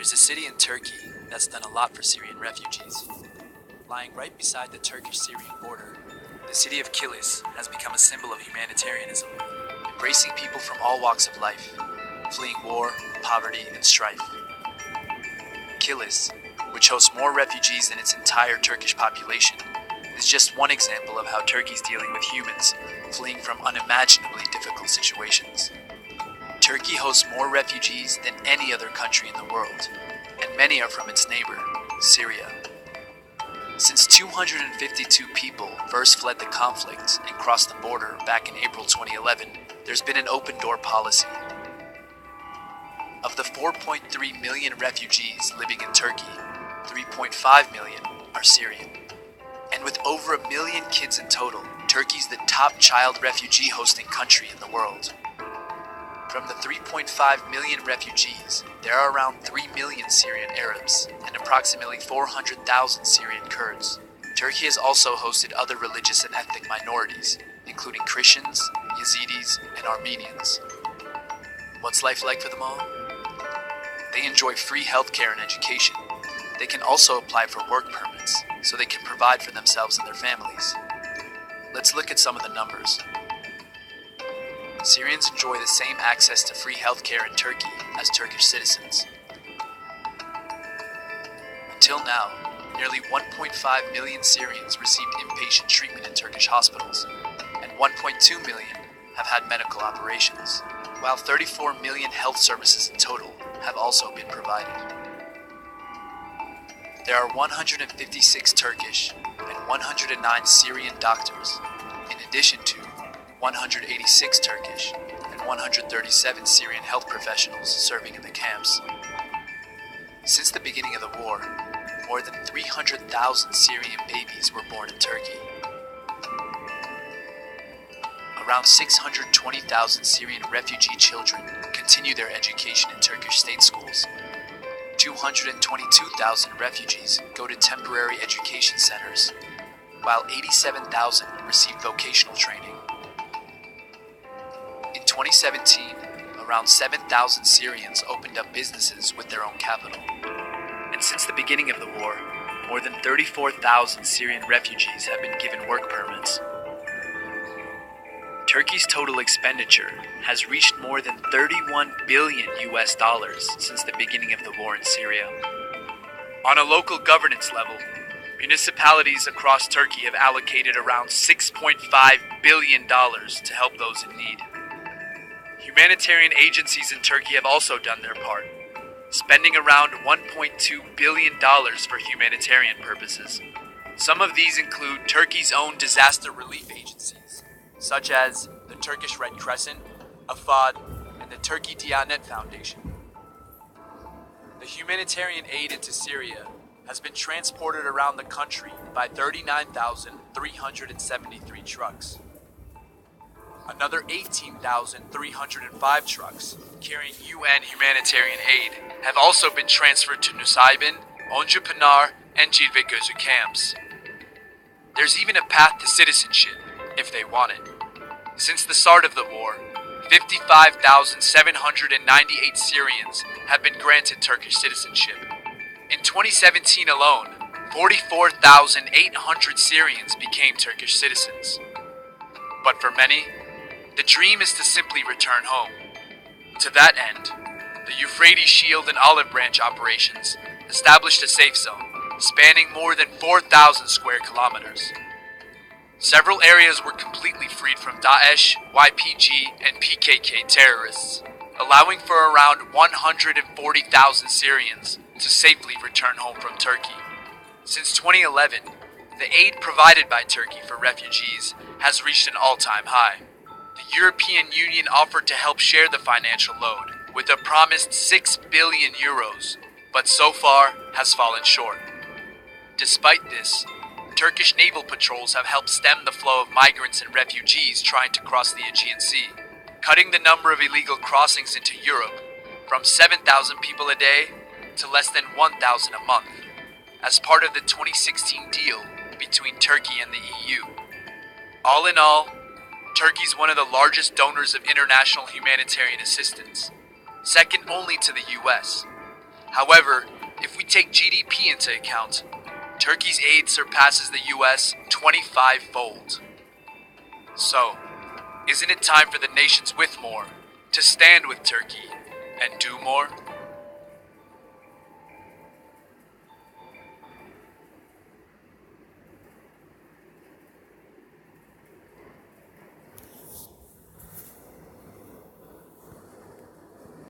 There's a city in Turkey that's done a lot for Syrian refugees. Lying right beside the Turkish-Syrian border, the city of Kilis has become a symbol of humanitarianism, embracing people from all walks of life, fleeing war, poverty, and strife. Kilis, which hosts more refugees than its entire Turkish population, is just one example of how Turkey's dealing with humans fleeing from unimaginably difficult situations. Turkey hosts more refugees than any other country in the world, and many are from its neighbor, Syria. Since 252 people first fled the conflict and crossed the border back in April 2011, there's been an open-door policy. Of the 4.3 million refugees living in Turkey, 3.5 million are Syrian. And with over 1 million kids in total, Turkey's the top child refugee hosting country in the world. From the 3.5 million refugees, there are around 3 million Syrian Arabs and approximately 400,000 Syrian Kurds. Turkey has also hosted other religious and ethnic minorities, including Christians, Yazidis, and Armenians. What's life like for them all? They enjoy free healthcare and education. They can also apply for work permits, so they can provide for themselves and their families. Let's look at some of the numbers. Syrians enjoy the same access to free healthcare in Turkey as Turkish citizens. Until now, nearly 1.5 million Syrians received inpatient treatment in Turkish hospitals, and 1.2 million have had medical operations, while 34 million health services in total have also been provided. There are 156 Turkish and 109 Syrian doctors, in addition to 186 Turkish and 137 Syrian health professionals serving in the camps. Since the beginning of the war, more than 300,000 Syrian babies were born in Turkey. Around 620,000 Syrian refugee children continue their education in Turkish state schools. 222,000 refugees go to temporary education centers, while 87,000 receive vocational training. In 2017, around 7,000 Syrians opened up businesses with their own capital. And since the beginning of the war, more than 34,000 Syrian refugees have been given work permits. Turkey's total expenditure has reached more than $31 billion since the beginning of the war in Syria. On a local governance level, municipalities across Turkey have allocated around $6.5 billion to help those in need. Humanitarian agencies in Turkey have also done their part, spending around $1.2 billion for humanitarian purposes. Some of these include Turkey's own disaster relief agencies, such as the Turkish Red Crescent, AFAD, and the Turkey Diyanet Foundation. The humanitarian aid into Syria has been transported around the country by 39,373 trucks. Another 18,305 trucks carrying UN humanitarian aid have also been transferred to Nusaybin, Onjupınar, and Cilvegözü camps. There's even a path to citizenship, if they want it. Since the start of the war, 55,798 Syrians have been granted Turkish citizenship. In 2017 alone, 44,800 Syrians became Turkish citizens. But for many, the dream is to simply return home. To that end, the Euphrates Shield and Olive Branch operations established a safe zone spanning more than 4,000 square kilometers. Several areas were completely freed from Daesh, YPG, and PKK terrorists, allowing for around 140,000 Syrians to safely return home from Turkey. Since 2011, the aid provided by Turkey for refugees has reached an all-time high. The European Union offered to help share the financial load with a promised €6 billion, but so far has fallen short. Despite this, Turkish naval patrols have helped stem the flow of migrants and refugees trying to cross the Aegean Sea, cutting the number of illegal crossings into Europe from 7,000 people a day to less than 1,000 a month, as part of the 2016 deal between Turkey and the EU. All in all, Turkey's one of the largest donors of international humanitarian assistance, second only to the US. However, if we take GDP into account, Turkey's aid surpasses the US 25-fold. So, isn't it time for the nations with more to stand with Turkey and do more?